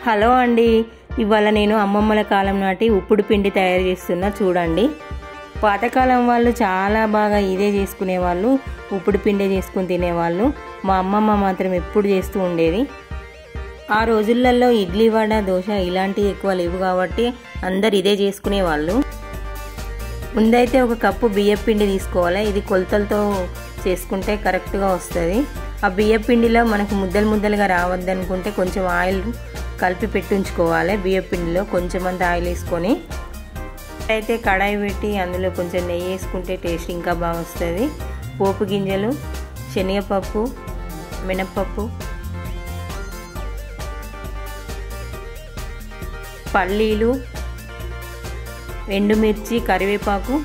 Hello అండి, ఇవాళ నేను అమ్మమ్మల కాలం నాటి ఉప్పుడు పిండి తయారు చేస్తున్నా చూడండి. పాతకాలం వాళ్ళు చాలా బాగా ఇదే చేసుకునేవాళ్ళు, ఉప్పుడు పిండి చేసుకుని తినేవాళ్ళు. మా అమ్మమ్మ మాత్రం ఎప్పుడు చేస్తూ ఉండేది. ఆ రోజులలో ఇడ్లీ వడ దోశ ఇలాంటివి ఎక్కువ లేవు కాబట్టి అందరు ఇదే చేసుకునేవాళ్ళు. ముందైతే ఒక కప్పు బియ్యం పిండి తీసుకోవాలి. ఇది కొలతలతో చేసుకుంటే కరెక్ట్గా వస్తుంది. ఆ బియ్యం పిండిలో మనకు ముద్దలు ముద్దలుగా రావద్దనుకుంటే కొంచెం ఆయిల్ కలిపి పెట్టుంచుకోవాలి. బియ్యం పిండిలో కొంచెం అంత ఆయిల్ వేసుకొని అయితే కడాయి పెట్టి అందులో కొంచెం నెయ్యి వేసుకుంటే టేస్ట్ ఇంకా బాగా వస్తుంది. పోపు గింజలు, శనగపప్పు, మినప్పప్పు, పల్లీలు, ఎండుమిర్చి, కరివేపాకు,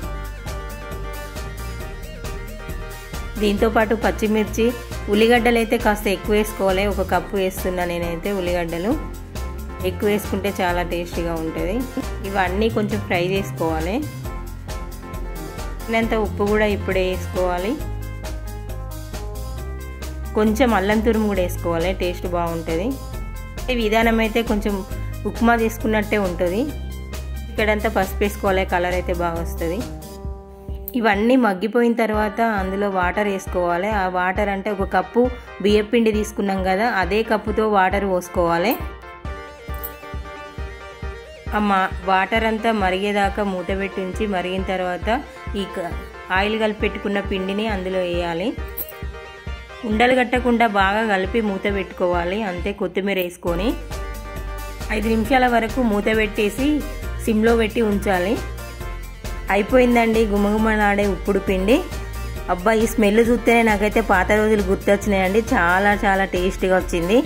దీంతోపాటు పచ్చిమిర్చి, ఉల్లిగడ్డలు అయితే కాస్త ఎక్కువ వేసుకోవాలి. ఒక కప్పు వేస్తున్నా నేనైతే. ఉల్లిగడ్డలు ఎక్కువ వేసుకుంటే చాలా టేస్టీగా ఉంటుంది. ఇవన్నీ కొంచెం ఫ్రై చేసుకోవాలి. ఇంత ఉప్పు కూడా ఇప్పుడే వేసుకోవాలి. కొంచెం అల్లం తురుము కూడా వేసుకోవాలి, టేస్ట్ బాగుంటుంది. ఈ విధానం అయితే కొంచెం ఉప్మా తీసుకున్నట్టే ఉంటుంది. ఇక్కడంతా పసుపు వేసుకోవాలి, కలర్ అయితే బాగా వస్తుంది. ఇవన్నీ మగ్గిపోయిన తర్వాత అందులో వాటర్ వేసుకోవాలి. ఆ వాటర్ అంటే ఒక కప్పు బియ్యం పిండి తీసుకున్నాం కదా, అదే కప్పుతో వాటర్ పోసుకోవాలి. వాటర్ అంతా మరిగేదాకా మూత పెట్టి ఉంచి మరిగిన తర్వాత ఈ ఆయిల్ కలిపి పెట్టుకున్న పిండిని అందులో వేయాలి. ఉండలు కట్టకుండా బాగా కలిపి మూత పెట్టుకోవాలి. అంతే, కొత్తిమీర వేసుకొని 5 నిమిషాల వరకు మూత పెట్టేసి సిమ్లో పెట్టి ఉంచాలి. అయిపోయిందండి గుమగుమలాడే ఉప్పుడు పిండి. అబ్బా, ఈ స్మెల్ చూస్తేనే నాకైతే పాత రోజులు గుర్తొచ్చినాయండి. చాలా చాలా టేస్టీగా వచ్చింది.